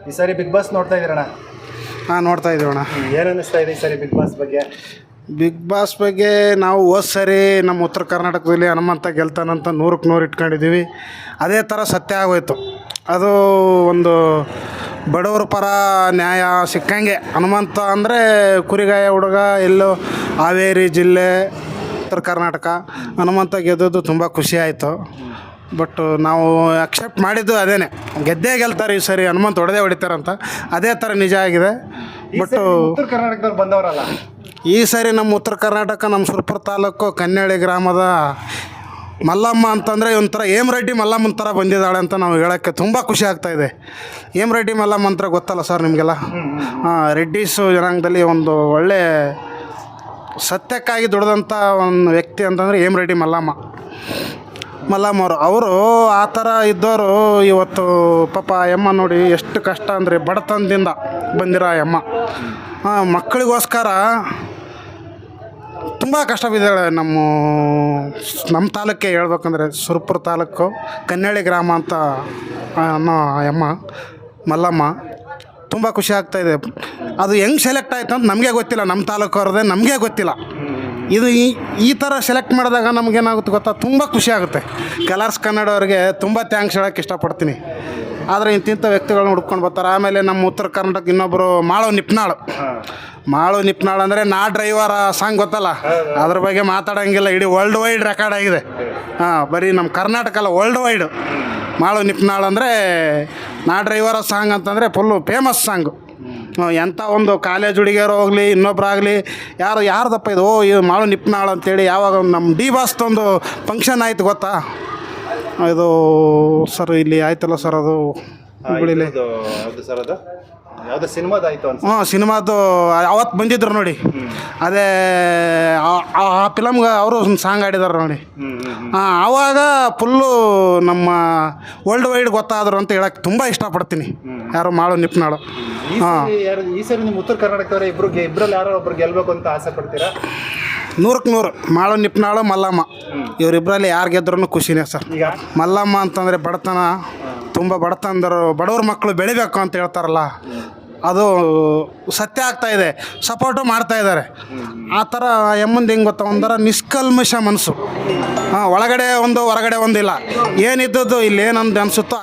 ಈ ಸಾರಿ big boss ನೋಡ್ತಾ ಇದ್ದೀರಣ್ಣ? ಹಾಂ, ನೋಡ್ತಾ ಇದ್ದೀವಣ್ಣ. ಏನು ಅನ್ನಿಸ್ತಾ ಇದೆ ಈ ಸಾರಿ ಬಿಗ್ ಬಾಸ್ ಬಗ್ಗೆ? ಬಿಗ್ ಬಾಸ್ ಬಗ್ಗೆ ನಾವು ಹೋದ ಸರಿ ನಮ್ಮ ಉತ್ತರ ಕರ್ನಾಟಕದಲ್ಲಿ ಹನುಮಂತ ಗೆಲ್ತಾನಂತ 100ಕ್ಕೆ 100 ಇಟ್ಕೊಂಡಿದ್ದೀವಿ. ಅದೇ ಥರ ಸತ್ಯ ಆಗೋಯ್ತು. ಅದು ಒಂದು ಬಡವ್ರ ಪರ ನ್ಯಾಯ ಸಿಕ್ಕಂಗೆ. ಹನುಮಂತ ಅಂದರೆ ಕುರಿಗಾಯ ಹುಡುಗ, ಎಲ್ಲೋ ಹಾವೇರಿ ಜಿಲ್ಲೆ, ಉತ್ತರ ಕರ್ನಾಟಕ. ಹನುಮಂತ ಗೆದ್ದದ್ದು ತುಂಬ ಖುಷಿ ಆಯಿತು. ಬಟ್ ನಾವು ಅಕ್ಸೆಪ್ಟ್ ಮಾಡಿದ್ದು ಅದೇನೆ, ಗೆದ್ದೇ ಗೆಲ್ತಾರೆ ಈ ಸರಿ, ಹನುಮಂತ ಹೊಡಿತಾರಂತ. ಅದೇ ಥರ ನಿಜ ಆಗಿದೆ. ಬಟ್ ಉತ್ತರ ಕರ್ನಾಟಕದವ್ರು ಬಂದವರಲ್ಲ ಈ ಸಾರಿ ನಮ್ಮ ಉತ್ತರ ಕರ್ನಾಟಕ, ನಮ್ಮ ಸುರಪುರ ತಾಲೂಕು ಕನ್ಯಾಳಿ ಗ್ರಾಮದ ಮಲ್ಲಮ್ಮ ಅಂತಂದರೆ ಒಂಥರ ಹೇಮರೆಡ್ಡಿ ಮಲ್ಲಮ್ಮನ ಥರ ಬಂದಿದ್ದಾಳೆ ಅಂತ ನಾವು ಹೇಳೋಕ್ಕೆ ತುಂಬ ಖುಷಿ ಆಗ್ತಾಯಿದೆ. ಹೇಮರೆಡ್ಡಿ ಮಲ್ಲಮ್ಮ ಅಂತ ಗೊತ್ತಲ್ಲ ಸರ್ ನಿಮಗೆಲ್ಲ? ಹಾಂ, ರೆಡ್ಡಿಸು ಜನಾಂಗದಲ್ಲಿ ಒಂದು ಒಳ್ಳೆ ಸತ್ಯಕ್ಕಾಗಿ ದುಡಿದಂಥ ಒಂದು ವ್ಯಕ್ತಿ ಅಂತಂದರೆ ಹೇಮರೆಡ್ಡಿ ಮಲ್ಲಮ್ಮವರು ಆ ಥರ ಇದ್ದವರು ಇವತ್ತು ಪಾಪ ಅಮ್ಮ ನೋಡಿ ಎಷ್ಟು ಕಷ್ಟ ಅಂದರೆ ಬಡತನದಿಂದ ಬಂದಿರೋ ಅಮ್ಮ ಮಕ್ಕಳಿಗೋಸ್ಕರ ತುಂಬ ಕಷ್ಟ ಬಿದ್ದಾಳೆ. ನಮ್ಮ ತಾಲೂಕಿಗೆ ಹೇಳ್ಬೇಕಂದ್ರೆ ಸುರಪುರ ತಾಲೂಕು ಕನ್ಯಾಳಿ ಗ್ರಾಮ ಅಂತ ಅನ್ನೋ ಅಮ್ಮ ಮಲ್ಲಮ್ಮ. ತುಂಬ ಖುಷಿ ಆಗ್ತಾಯಿದೆ. ಅದು ಹೆಂಗೆ ಸೆಲೆಕ್ಟ್ ಆಯ್ತು ಅಂತ ನಮಗೆ ಗೊತ್ತಿಲ್ಲ, ನಮ್ಮ ತಾಲೂಕವ್ರದ್ದೇ ನಮಗೆ ಗೊತ್ತಿಲ್ಲ. ಇದು ಈ ಥರ ಸೆಲೆಕ್ಟ್ ಮಾಡಿದಾಗ ನಮಗೇನಾಗುತ್ತೆ ಗೊತ್ತಾ, ತುಂಬ ಖುಷಿ ಆಗುತ್ತೆ. ಕಲರ್ಸ್ ಕನ್ನಡ ಅವ್ರಿಗೆ ತುಂಬ ಥ್ಯಾಂಕ್ಸ್ ಹೇಳೋಕ್ಕೆ ಇಷ್ಟಪಡ್ತೀನಿ. ಆದರೆ ಇಂತಿಂಥ ವ್ಯಕ್ತಿಗಳನ್ನ ಹುಡ್ಕೊಂಡು ಬರ್ತಾರೆ. ಆಮೇಲೆ ನಮ್ಮ ಉತ್ತರ ಕರ್ನಾಟಕ ಇನ್ನೊಬ್ಬರು ಮಾಳು ನಿಪ್ನಾಳ್ ಅಂದರೆ ನಾ ಡ್ರೈವರ ಸಾಂಗ್ ಗೊತ್ತಲ್ಲ, ಅದ್ರ ಬಗ್ಗೆ ಮಾತಾಡೋಂಗಿಲ್ಲ. ಇಡೀ ವರ್ಲ್ಡ್ ವೈಡ್ ರೆಕಾರ್ಡ್ ಆಗಿದೆ. ಬರೀ ನಮ್ಮ ಕರ್ನಾಟಕ ಅಲ್ಲ, ವರ್ಲ್ಡ್ ವೈಡ್. ಮಾಳು ನಿಪ್ನಾಳ್ ಅಂದರೆ ನಾ ಡ್ರೈವರ ಸಾಂಗ್ ಅಂತಂದರೆ ಫುಲ್ಲು ಫೇಮಸ್ ಸಾಂಗು. ಎಂಥ ಒಂದು ಕಾಲೇಜ್ ಹುಡುಗಿಯರು ಹೋಗಲಿ, ಇನ್ನೊಬ್ಬರಾಗಲಿ, ಯಾರ್ದಪ್ಪ ಇದು ಇದು ಮಾಳು ನಿಪ್ನಾಳ್ ಅಂತೇಳಿ. ಯಾವಾಗ ನಮ್ಮ ಡಿ ಬಾಸ್ದೊಂದು ಫಂಕ್ಷನ್ ಆಯ್ತು ಗೊತ್ತಾ, ಇದು ಸರ್ ಇಲ್ಲಿ ಆಯ್ತಲ್ಲ ಸರ್, ಅದು ಹುಬ್ಬಳ್ಳಿಲಿ ಸರ್, ಅದು ಯಾವುದೋ ಸಿನಿಮಾದಾಯಿತು ಅಂತ. ಸಿನಿಮಾದು ಅವತ್ತು ಬಂದಿದ್ರು ನೋಡಿ. ಅದೇ ಆ ಫಿಲಮ್ಗೆ ಅವರು ಒಂದು ಸಾಂಗ್ ಆಡಿದಾರೆ ನೋಡಿ. ಆವಾಗ ಫುಲ್ಲು ನಮ್ಮ ವರ್ಲ್ಡ್ ವೈಡ್ ಗೊತ್ತಾದರು ಅಂತ ಹೇಳಕ್ಕೆ ತುಂಬ ಇಷ್ಟಪಡ್ತೀನಿ. ಯಾರು ಮಾಳು ನಿಪ್ನಾಳು. ಈ ಸರಿ ನಿಮ್ಮ ಉತ್ತರ ಕರ್ನಾಟಕದವರ ಇಬ್ಬರಲ್ಲಿ ಯಾರೋ ಒಬ್ರು ಗೆಲ್ಲಬೇಕು ಅಂತ ಆಸೆ ಪಡ್ತೀರಾ? 100ಕ್ಕೆ 100 ಮಾಳು ನಿಪ್ನಾಳು ಮಲ್ಲಮ್ಮ, ಇವರಿಬ್ಬರಲ್ಲಿ ಯಾರು ಗೆದ್ರೂ ಖುಷಿನೇ ಸರ್. ಮಲ್ಲಮ್ಮ ಅಂತಂದರೆ ಬಡತನ, ತುಂಬ ಬಡವ್ರ ಮಕ್ಕಳು ಬೆಳಿಬೇಕು ಅಂತ ಹೇಳ್ತಾರಲ್ಲ, ಅದು ಸತ್ಯ ಆಗ್ತಾಯಿದೆ. ಸಪೋರ್ಟು ಮಾಡ್ತಾಯಿದ್ದಾರೆ. ಆ ಥರ ಎಮ್ಮಂದು ಹೆಂಗೆ ಗೊತ್ತಾ, ಒಂಥರ ನಿಷ್ಕಲ್ಮಶ ಮನಸ್ಸು. ಒಳಗಡೆ ಒಂದು ಹೊರಗಡೆ ಒಂದಿಲ್ಲ, ಏನಿದ್ದದ್ದು ಇಲ್ಲಿ ಏನಂದು ಅನಿಸುತ್ತೋ